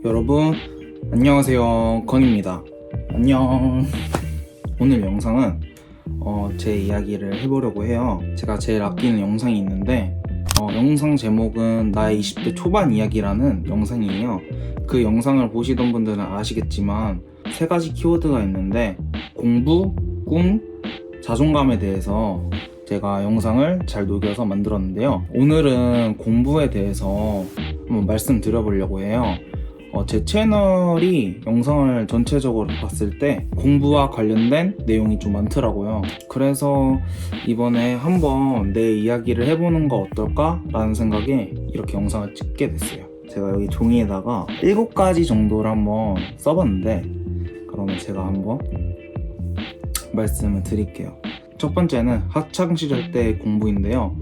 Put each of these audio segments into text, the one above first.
여러분 안녕하세요, 건입니다. 안녕. 오늘 영상은 제 이야기를 해보려고 해요. 제가 제일 아끼는 영상이 있는데 영상 제목은 나의 20대 초반 이야기라는 영상이에요. 그 영상을 보시던 분들은 아시겠지만 세 가지 키워드가 있는데 공부, 꿈, 자존감에 대해서 제가 영상을 잘 녹여서 만들었는데요. 오늘은 공부에 대해서 한번 말씀드려보려고 해요. 제 채널이 영상을 전체적으로 봤을 때 공부와 관련된 내용이 좀 많더라고요. 그래서 이번에 한번 내 이야기를 해보는 거 어떨까? 라는 생각에 이렇게 영상을 찍게 됐어요. 제가 여기 종이에다가 7가지 정도를 한번 써봤는데, 그러면 제가 한번 말씀을 드릴게요. 첫 번째는 학창시절 때 공부인데요.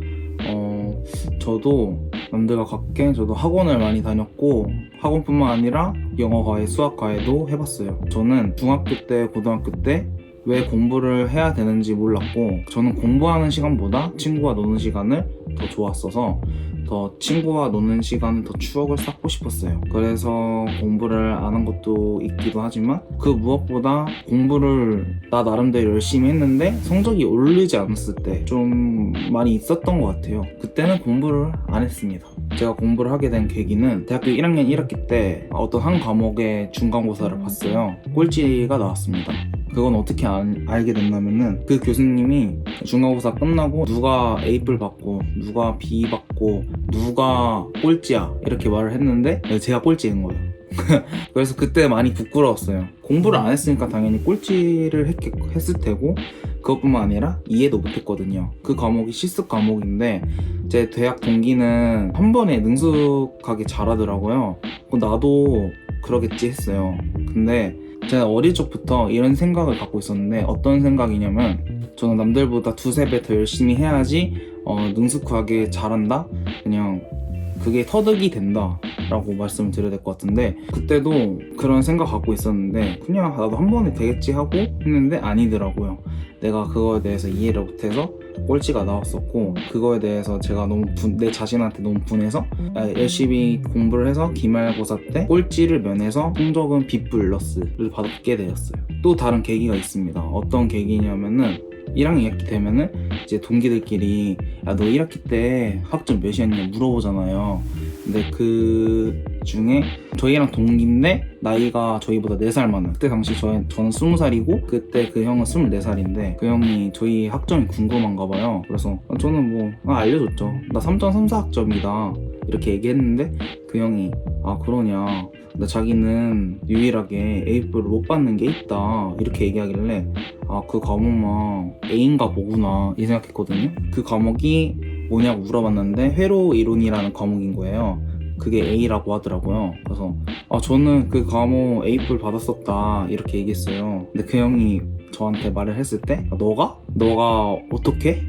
저도 남들과 같게 저도 학원을 많이 다녔고, 학원뿐만 아니라 영어 과외, 수학 과외도 해봤어요. 저는 중학교 때, 고등학교 때 왜 공부를 해야 되는지 몰랐고, 저는 공부하는 시간보다 친구와 노는 시간을 더 좋았어서 더 친구와 노는 시간, 더 추억을 쌓고 싶었어요. 그래서 공부를 안 한 것도 있기도 하지만, 그 무엇보다 공부를 나 나름대로 열심히 했는데 성적이 오르지 않았을 때 좀 많이 있었던 것 같아요. 그때는 공부를 안 했습니다. 제가 공부를 하게 된 계기는 대학교 1학년 1학기 때 어떤 한 과목의 중간고사를 봤어요. 꼴찌가 나왔습니다. 그건 어떻게 알게 됐냐면은, 그 교수님이 중간고사 끝나고 누가 A뿔 받고 누가 B 받고 누가 꼴찌야 이렇게 말을 했는데 제가 꼴찌인 거예요. 그래서 그때 많이 부끄러웠어요. 공부를 안 했으니까 당연히 꼴찌를 했을 테고, 그것뿐만 아니라 이해도 못했거든요. 그 과목이 실습 과목인데 제 대학 동기는 한 번에 능숙하게 잘하더라고요. 나도 그러겠지 했어요. 근데 제가 어릴 적부터 이런 생각을 갖고 있었는데, 어떤 생각이냐면, 저는 남들보다 두세 배 더 열심히 해야지 능숙하게 잘한다? 그냥 그게 터득이 된다 라고 말씀을 드려야 될 것 같은데, 그때도 그런 생각 갖고 있었는데 그냥 나도 한 번에 되겠지 하고 했는데 아니더라고요. 내가 그거에 대해서 이해를 못해서 꼴찌가 나왔었고, 그거에 대해서 제가 너무 내 자신한테 너무 분해서 열심히 공부를 해서 기말고사 때 꼴찌를 면해서 성적은 B 플러스를 받게 되었어요. 또 다른 계기가 있습니다. 어떤 계기냐면은, 1학년 2학기 되면은 이제 동기들끼리 야, 너 1학기 때 학점 몇이었냐 물어보잖아요. 근데 그 중에 저희랑 동기인데 나이가 저희보다 4살 많은, 그때 당시 저는 20살이고 그때 그 형은 24살인데 그 형이 저희 학점이 궁금한가 봐요. 그래서 저는 알려줬죠. 나 3.34 학점이다 이렇게 얘기했는데, 그 형이 그러냐, 근데 자기는 유일하게 A뿔을 못 받는 게 있다 이렇게 얘기하길래, 그 과목만 A인가 뭐구나 이 생각했거든요. 그 과목이 뭐냐고 물어봤는데 회로 이론이라는 과목인 거예요. 그게 A라고 하더라고요. 그래서 저는 그 과목 A뿔 받았었다 이렇게 얘기했어요. 근데 그 형이 저한테 말을 했을 때 너가 어떻게?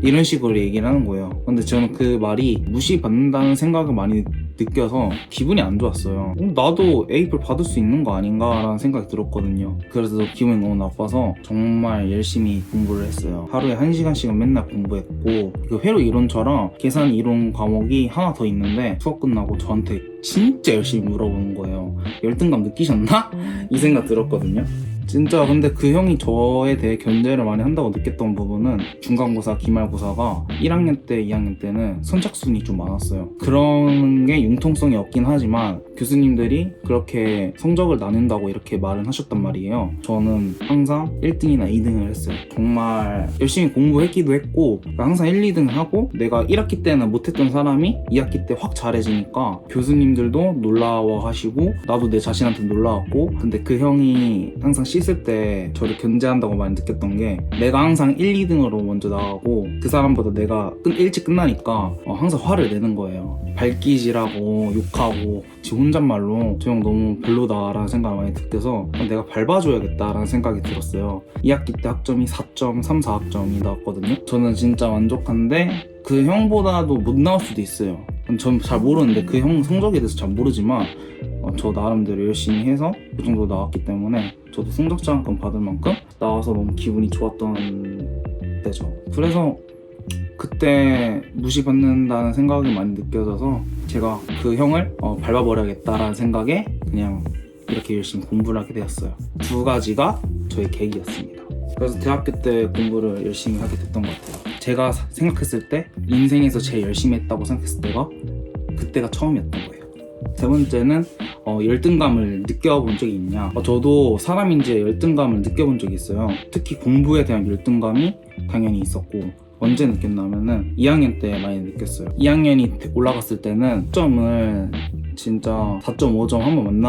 이런 식으로 얘기를 하는 거예요. 근데 저는 그 말이 무시받는다는 생각을 많이 느껴서 기분이 안 좋았어요. 나도 A뿔 받을 수 있는 거 아닌가 라는 생각이 들었거든요. 그래서 기분이 너무 나빠서 정말 열심히 공부를 했어요. 하루에 1시간씩은 맨날 공부했고, 그 회로 이론처럼 계산 이론 과목이 하나 더 있는데 수업 끝나고 저한테 진짜 열심히 물어보는 거예요. 열등감 느끼셨나? 이 생각 들었거든요. 진짜. 근데 그 형이 저에 대해 견제를 많이 한다고 느꼈던 부분은, 중간고사, 기말고사가 1학년 때, 2학년 때는 선착순이 좀 많았어요. 그런 게 융통성이 없긴 하지만 교수님들이 그렇게 성적을 나눈다고 이렇게 말은 하셨단 말이에요. 저는 항상 1등이나 2등을 했어요. 정말 열심히 공부했기도 했고, 항상 1, 2등 하고, 내가 1학기 때는 못했던 사람이 2학기 때 확 잘해지니까 교수님들도 놀라워하시고 나도 내 자신한테 놀라웠고, 근데 그 형이 항상 씻을 때 저를 견제한다고 많이 느꼈던 게, 내가 항상 1, 2등으로 먼저 나가고 그 사람보다 내가 일찍 끝나니까 항상 화를 내는 거예요. 발기질하고 욕하고 지 혼잣말로 저 형 너무 별로다라는 생각을 많이 느껴서 내가 밟아줘야겠다라는 생각이 들었어요. 2학기 때 학점이 4.3, 4학점이 나왔거든요. 저는 진짜 만족한데 그 형보다도 못 나올 수도 있어요. 전 잘 모르는데, 그 형 성적에 대해서 잘 모르지만 저 나름대로 열심히 해서 그 정도 나왔기 때문에 저도 성적 장학금 받을 만큼 나와서 너무 기분이 좋았던 때죠. 그래서 그때 무시받는다는 생각이 많이 느껴져서 제가 그 형을 밟아버려야겠다라는 생각에 그냥 이렇게 열심히 공부를 하게 되었어요. 두 가지가 저의 계기였습니다. 그래서 대학교 때 공부를 열심히 하게 됐던 것 같아요. 제가 생각했을 때 인생에서 제일 열심히 했다고 생각했을 때가 그때가 처음이었던 거예요. 세 번째는 열등감을 느껴본 적이 있냐. 저도 사람인지의 열등감을 느껴본 적이 있어요. 특히 공부에 대한 열등감이 당연히 있었고, 언제 느꼈냐면은 2학년 때 많이 느꼈어요. 2학년이 올라갔을 때는 점을 진짜 4.5점 한번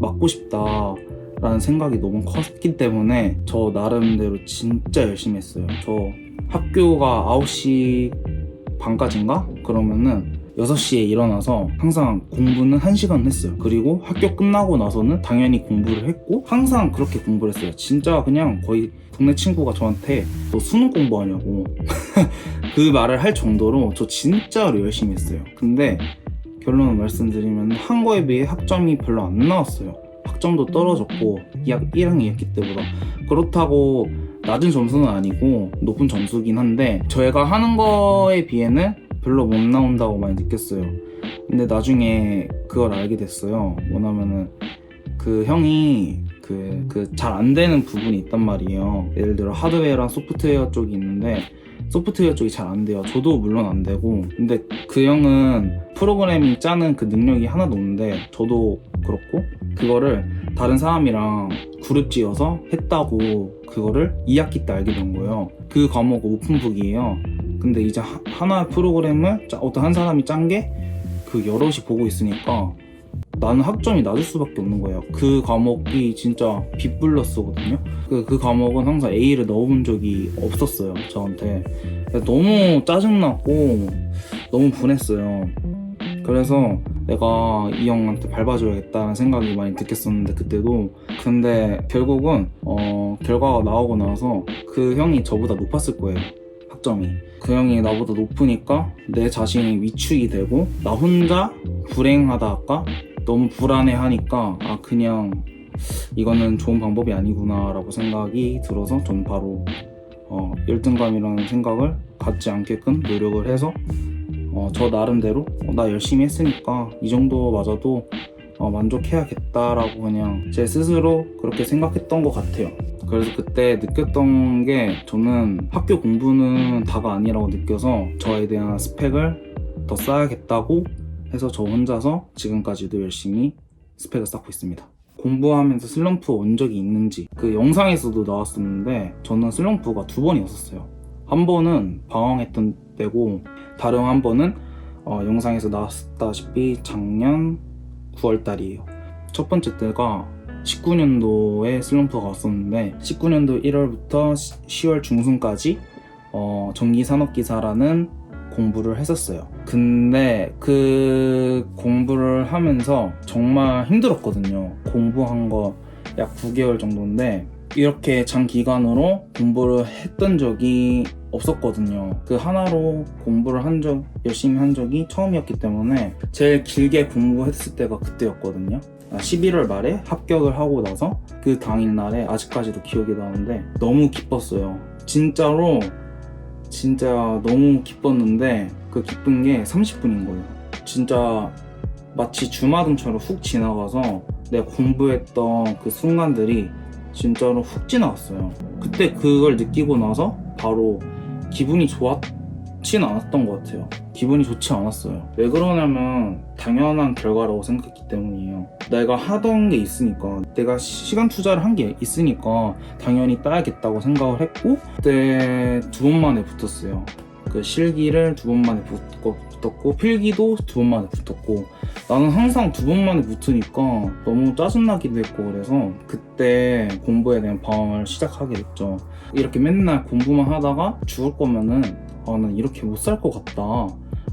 맞고 싶다 라는 생각이 너무 컸기 때문에 저 나름대로 진짜 열심히 했어요. 저 학교가 9시 반까지인가? 그러면은 6시에 일어나서 항상 공부는 1시간 했어요. 그리고 학교 끝나고 나서는 당연히 공부를 했고 항상 그렇게 공부를 했어요. 진짜 그냥 거의 동네 친구가 저한테 너 수능 공부하냐고 그 말을 할 정도로 저 진짜로 열심히 했어요. 근데 결론을 말씀드리면 한 거에 비해 학점이 별로 안 나왔어요. 학점도 떨어졌고 1학년 2학기 때보다. 그렇다고 낮은 점수는 아니고 높은 점수긴 한데 저희가 하는 거에 비해는 별로 못 나온다고 많이 느꼈어요. 근데 나중에 그걸 알게 됐어요. 뭐냐면은 그 형이 잘 안 되는 부분이 있단 말이에요. 예를 들어 하드웨어랑 소프트웨어 쪽이 있는데 소프트웨어 쪽이 잘 안 돼요. 저도 물론 안 되고. 근데 그 형은 프로그래밍 짜는 그 능력이 하나도 없는데 저도 그렇고 그거를 다른 사람이랑 그룹 지어서 했다고 그거를 2학기 때 알게 된 거예요. 그 과목은 오픈북이에요. 근데 이제 하나의 프로그램을 어떤 한 사람이 짠 게 그 여럿이 보고 있으니까 나는 학점이 낮을 수밖에 없는 거예요. 그 과목이 진짜 B 플러스거든요. 그 과목은 항상 A를 넣어본 적이 없었어요, 저한테. 너무 짜증났고 너무 분했어요. 그래서 내가 이 형한테 밟아줘야겠다는 생각이 많이 느꼈었는데 그때도. 근데 결국은 결과가 나오고 나서 그 형이 저보다 높았을 거예요, 학점이. 그 형이 나보다 높으니까 내 자신이 위축이 되고 나 혼자 불행하다 할까? 너무 불안해하니까 그냥 이거는 좋은 방법이 아니구나 라고 생각이 들어서 저는 바로 열등감이라는 생각을 갖지 않게끔 노력을 해서 저 나름대로 나 열심히 했으니까 이 정도 맞아도 만족해야겠다라고 그냥 제 스스로 그렇게 생각했던 것 같아요. 그래서 그때 느꼈던 게 저는 학교 공부는 다가 아니라고 느껴서 저에 대한 스펙을 더 쌓아야겠다고 해서 저 혼자서 지금까지도 열심히 스펙을 쌓고 있습니다. 공부하면서 슬럼프 온 적이 있는지 그 영상에서도 나왔었는데 저는 슬럼프가 2번이었어요. 한 번은 방황했던 때고 다른 한 번은 영상에서 나왔다시피 작년 9월달이에요. 첫 번째 때가 19년도에 슬럼프가 왔었는데 19년도 1월부터 10월 중순까지 전기산업기사라는 공부를 했었어요. 근데 그 공부를 하면서 정말 힘들었거든요. 공부한 거 약 9개월 정도인데 이렇게 장기간으로 공부를 했던 적이 없었거든요. 그 하나로 공부를 열심히 한 적이 처음이었기 때문에 제일 길게 공부했을 때가 그때였거든요. 11월 말에 합격을 하고 나서 그 당일날에 아직까지도 기억이 나는데 너무 기뻤어요. 진짜로 진짜 너무 기뻤는데 그 기쁜 게 30분인 거예요. 진짜 마치 주마등처럼 훅 지나가서 내가 공부했던 그 순간들이 진짜로 훅 지나갔어요. 그때 그걸 느끼고 나서 바로 기분이 좋았진 않았던 것 같아요. 기분이 좋지 않았어요. 왜 그러냐면 당연한 결과라고 생각했기 때문이에요. 내가 하던 게 있으니까, 내가 시간 투자를 한 게 있으니까 당연히 따야겠다고 생각을 했고, 그때 2번 만에 붙었어요. 그 실기를 2번 만에 붙었고 필기도 2번 만에 붙었고, 나는 항상 2번 만에 붙으니까 너무 짜증나기도 했고, 그래서 그때 공부에 대한 방황을 시작하게 됐죠. 이렇게 맨날 공부만 하다가 죽을 거면은 난 이렇게 못 살 것 같다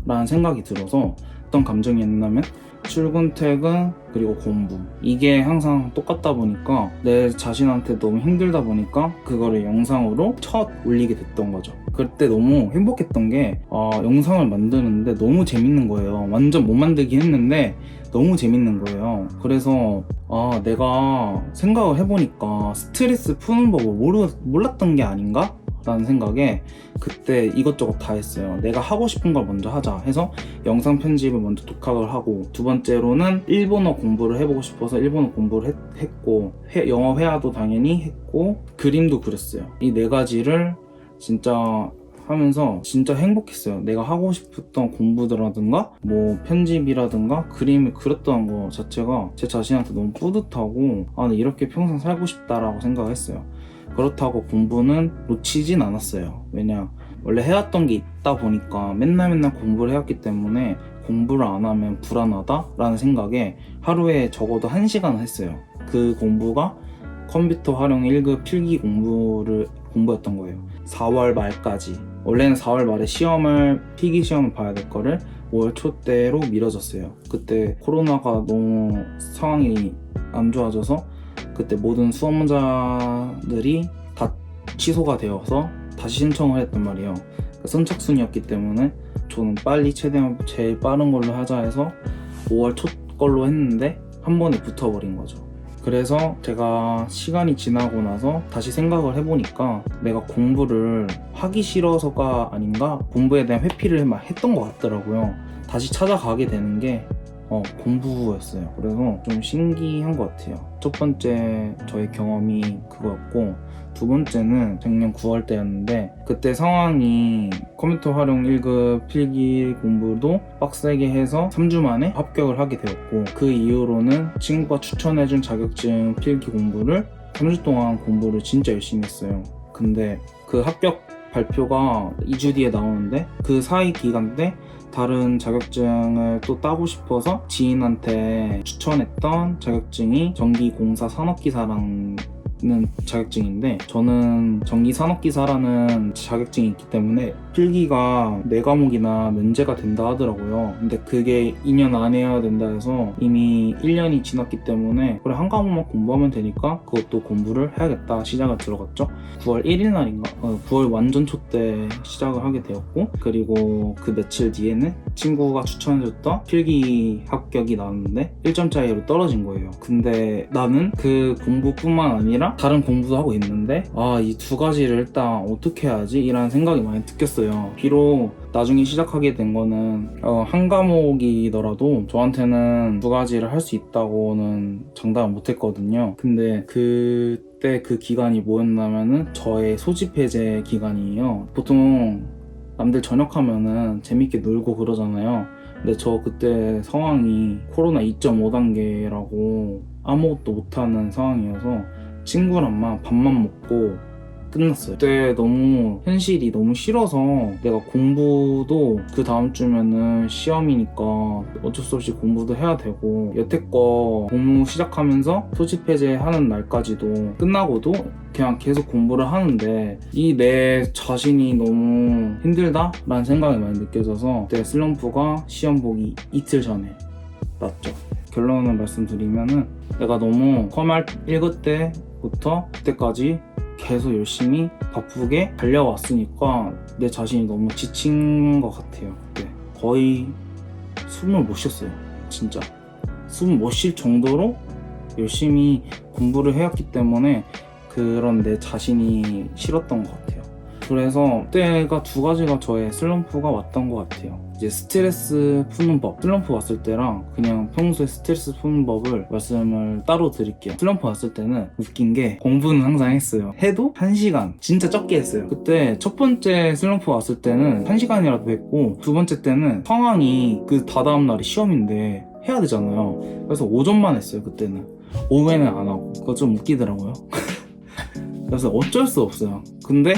라는 생각이 들어서 어떤 감정이었냐면 출근, 퇴근, 그리고 공부, 이게 항상 똑같다 보니까 내 자신한테 너무 힘들다 보니까 그거를 영상으로 첫 올리게 됐던 거죠. 그때 너무 행복했던 게 영상을 만드는데 너무 재밌는 거예요. 완전 못 만들기 했는데 너무 재밌는 거예요. 그래서 내가 생각을 해보니까 스트레스 푸는 법을 몰랐던 게 아닌가? 라는 생각에 그때 이것저것 다 했어요. 내가 하고 싶은 걸 먼저 하자 해서 영상 편집을 먼저 독학을 하고, 두 번째로는 일본어 공부를 해보고 싶어서 일본어 공부를 했고, 영어 회화도 당연히 했고, 그림도 그렸어요. 이 네 가지를 진짜 하면서 진짜 행복했어요. 내가 하고 싶었던 공부들라든가 뭐 편집이라든가 그림을 그렸던 거 자체가 제 자신한테 너무 뿌듯하고, 아, 나 이렇게 평생 살고 싶다라고 생각을 했어요. 그렇다고 공부는 놓치진 않았어요. 왜냐, 원래 해왔던 게 있다 보니까 맨날 공부를 해왔기 때문에 공부를 안 하면 불안하다라는 생각에 하루에 적어도 1시간은 했어요. 그 공부가 컴퓨터 활용 1급 필기 공부였던 거예요. 4월 말까지. 원래는 4월 말에 필기 시험을 봐야 될 거를 5월 초때로 미뤄졌어요. 그때 코로나가 너무 상황이 안 좋아져서 그때 모든 수험자들이 다 취소가 되어서 다시 신청을 했단 말이에요. 선착순이었기 때문에 저는 빨리 최대한 제일 빠른 걸로 하자 해서 5월 초 걸로 했는데 한 번에 붙어버린 거죠. 그래서 제가 시간이 지나고 나서 다시 생각을 해보니까 내가 공부를 하기 싫어서가 아닌가, 공부에 대한 회피를 막 했던 것 같더라고요. 다시 찾아가게 되는 게 공부였어요. 그래서 좀 신기한 것 같아요. 첫 번째 저의 경험이 그거였고, 두 번째는 작년 9월 때였는데, 그때 상황이 컴퓨터 활용 1급 필기 공부도 빡세게 해서 3주 만에 합격을 하게 되었고, 그 이후로는 친구가 추천해준 자격증 필기 공부를 3주 동안 공부를 진짜 열심히 했어요. 근데 그 합격 발표가 2주 뒤에 나오는데, 그 사이 기간 때 다른 자격증을 또 따고 싶어서 지인한테 추천했던 자격증이 전기공사 산업기사라는 자격증인데, 저는 전기산업기사라는 자격증이 있기 때문에 필기가 4과목이나 면제가 된다 하더라고요. 근데 그게 2년 안에 해야 된다 해서 이미 1년이 지났기 때문에 그래, 한 과목만 공부하면 되니까 그것도 공부를 해야겠다 시작을 들어갔죠. 9월 1일 날인가? 9월 완전 초 때 시작을 하게 되었고, 그리고 그 며칠 뒤에는 친구가 추천해줬던 필기 합격이 나왔는데 1점 차이로 떨어진 거예요. 근데 나는 그 공부뿐만 아니라 다른 공부도 하고 있는데, 이 두 가지를 일단 어떻게 해야지? 이라는 생각이 많이 느꼈어요. 비록 나중에 시작하게 된 거는 한 과목이더라도 저한테는 두 가지를 할 수 있다고는 장담을 못 했거든요. 근데 그때 그 기간이 뭐였냐면은 저의 소집 해제 기간이에요. 보통 남들 전역하면은 재밌게 놀고 그러잖아요. 근데 저 그때 상황이 코로나 2.5 단계라고 아무것도 못하는 상황이어서 친구랑만 밥만 먹고 끝났어요. 그때 너무 현실이 너무 싫어서, 내가 공부도 그 다음 주면은 시험이니까 어쩔 수 없이 공부도 해야 되고, 여태껏 공부 시작하면서 소집 해제하는 날까지도 끝나고도 그냥 계속 공부를 하는데 이 내 자신이 너무 힘들다? 라는 생각이 많이 느껴져서 그때 슬럼프가 시험 보기 이틀 전에 났죠. 결론을 말씀드리면은, 내가 너무 컴활 1급 때부터 그때까지 계속 열심히 바쁘게 달려왔으니까 내 자신이 너무 지친 것 같아요. 그때 거의 숨을 못 쉬었어요. 진짜 숨 못 쉴 정도로 열심히 공부를 해왔기 때문에 그런 내 자신이 싫었던 것 같아요. 그래서 그때가 두 가지가 저의 슬럼프가 왔던 것 같아요. 이제 스트레스 푸는 법, 슬럼프 왔을 때랑 그냥 평소에 스트레스 푸는 법을 말씀을 따로 드릴게요. 슬럼프 왔을 때는 웃긴 게, 공부는 항상 했어요. 해도 1시간, 진짜 적게 했어요. 그때 첫 번째 슬럼프 왔을 때는 1시간이라도 했고, 두 번째 때는 상황이 그 다다음 날이 시험인데 해야 되잖아요. 그래서 오전만 했어요. 그때는 오후에는 안 하고. 그거 좀 웃기더라고요. 그래서 어쩔 수 없어요. 근데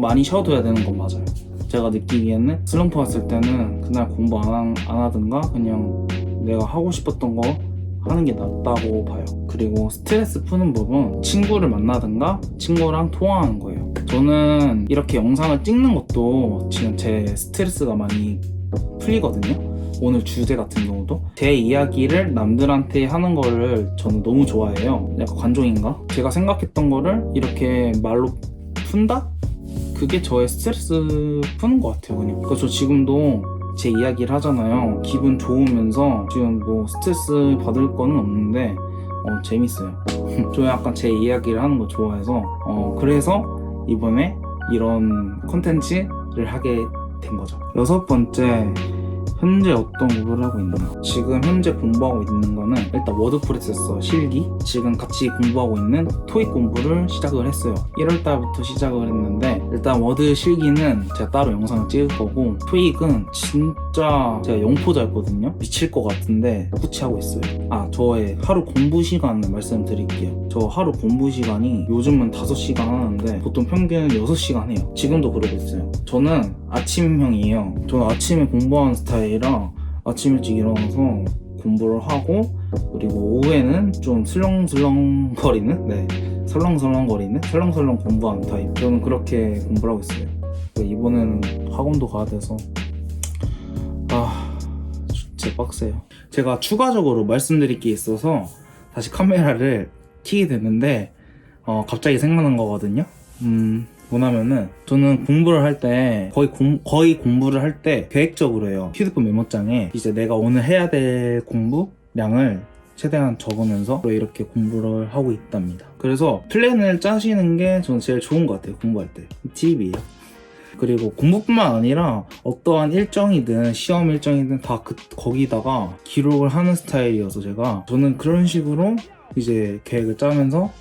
많이 쉬어둬야 되는 건 맞아요. 제가 느끼기에는 슬럼프 왔을 때는 그날 공부 안 하든가 그냥 내가 하고 싶었던 거 하는 게 낫다고 봐요. 그리고 스트레스 푸는 법은 친구를 만나든가 친구랑 통화하는 거예요. 저는 이렇게 영상을 찍는 것도 지금 제 스트레스가 많이 풀리거든요. 오늘 주제 같은 경우도 제 이야기를 남들한테 하는 거를 저는 너무 좋아해요. 약간 관종인가? 제가 생각했던 거를 이렇게 말로 푼다? 그게 저의 스트레스 푸는 것 같아요. 그냥. 그러니까 저 지금도 제 이야기를 하잖아요. 기분 좋으면서 지금 뭐 스트레스 받을 거는 없는데 재밌어요. 저 약간 제 이야기를 하는 거 좋아해서 그래서 이번에 이런 컨텐츠를 하게 된 거죠. 여섯 번째, 현재 어떤 공부를 하고 있나? 지금 현재 공부하고 있는 거는 일단 워드프레스 실기, 지금 같이 공부하고 있는 토익 공부를 시작을 했어요. 1월달부터 시작을 했는데 일단 워드 실기는 제가 따로 영상을 찍을 거고, 토익은 진짜 제가 영포자였거든요. 미칠 것 같은데 꿋꿋이 하고 있어요. 저의 하루 공부 시간을 말씀드릴게요. 저 하루 공부 시간이 요즘은 5시간 하는데 보통 평균 6시간 해요. 지금도 그러고 있어요. 저는 아침형이에요. 저는 아침에 공부하는 스타일이라 아침 일찍 일어나서 공부를 하고, 그리고 오후에는 좀 설렁설렁거리는 설렁설렁 공부하는 타입. 저는 그렇게 공부를 하고 있어요. 이번에는 학원도 가야 돼서 진짜 빡세요. 제가 추가적으로 말씀드릴 게 있어서 다시 카메라를 켜게 됐는데 갑자기 생각난 거거든요. 뭐냐면은 저는 공부를 할 때 거의 공부를 할 때 계획적으로 해요. 휴대폰 메모장에 이제 내가 오늘 해야 될 공부량을 최대한 적으면서 이렇게 공부를 하고 있답니다. 그래서 플랜을 짜시는 게 저는 제일 좋은 것 같아요. 공부할 때 팁이에요. 그리고 공부뿐만 아니라 어떠한 일정이든 시험 일정이든 다 거기다가 기록을 하는 스타일이어서 저는 그런 식으로 이제 계획을 짜면서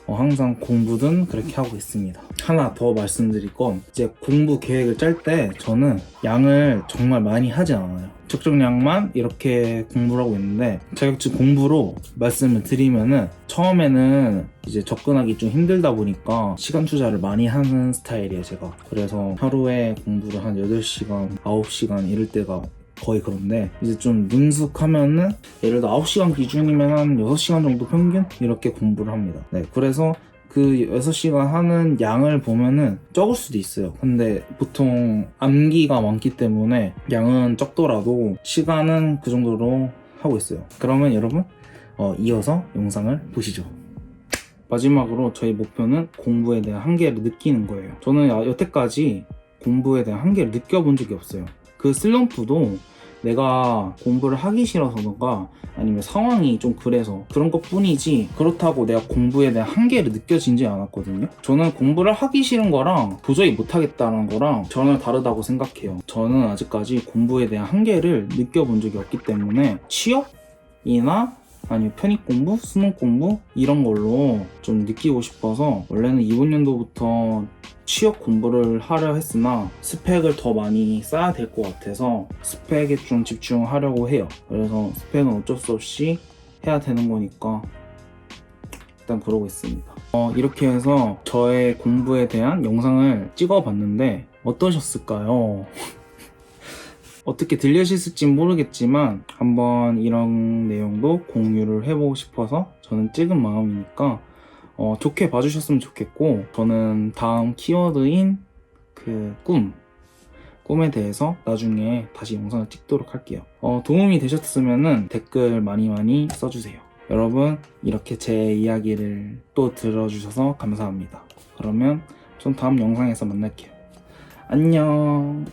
항상 공부든 그렇게 하고 있습니다. 하나 더 말씀드릴 건, 이제 공부 계획을 짤 때 저는 양을 정말 많이 하진 않아요. 적정량만 이렇게 공부를 하고 있는데, 자격증 공부로 말씀을 드리면은 처음에는 이제 접근하기 좀 힘들다 보니까 시간 투자를 많이 하는 스타일이에요, 제가. 그래서 하루에 공부를 한 8시간, 9시간 이럴 때가 거의 그런데, 이제 좀 능숙하면은 예를 들어 9시간 기준이면 한 6시간 정도 평균 이렇게 공부를 합니다. 네, 그래서 그 6시간 하는 양을 보면은 적을 수도 있어요. 근데 보통 암기가 많기 때문에 양은 적더라도 시간은 그 정도로 하고 있어요. 그러면 여러분 이어서 영상을 보시죠. 마지막으로 저희 목표는 공부에 대한 한계를 느끼는 거예요. 저는 여태까지 공부에 대한 한계를 느껴본 적이 없어요. 그 슬럼프도 내가 공부를 하기 싫어서던가 아니면 상황이 좀 그래서 그런 것 뿐이지, 그렇다고 내가 공부에 대한 한계를 느껴지지 않았거든요. 저는 공부를 하기 싫은 거랑 도저히 못하겠다는 거랑 전혀 다르다고 생각해요. 저는 아직까지 공부에 대한 한계를 느껴본 적이 없기 때문에 취업이나 아니면 편입 공부, 수능 공부 이런 걸로 좀 느끼고 싶어서 원래는 이번 연도부터 취업 공부를 하려 했으나 스펙을 더 많이 쌓아야 될 것 같아서 스펙에 좀 집중하려고 해요. 그래서 스펙은 어쩔 수 없이 해야 되는 거니까 일단 그러고 있습니다. 이렇게 해서 저의 공부에 대한 영상을 찍어봤는데 어떠셨을까요? 어떻게 들리셨을지 모르겠지만 한번 이런 내용도 공유를 해보고 싶어서 저는 찍은 마음이니까 좋게 봐주셨으면 좋겠고, 저는 다음 키워드인 그 꿈에 대해서 나중에 다시 영상을 찍도록 할게요. 도움이 되셨으면 댓글 많이 써주세요. 여러분, 이렇게 제 이야기를 또 들어주셔서 감사합니다. 그러면 전 다음 영상에서 만날게요. 안녕.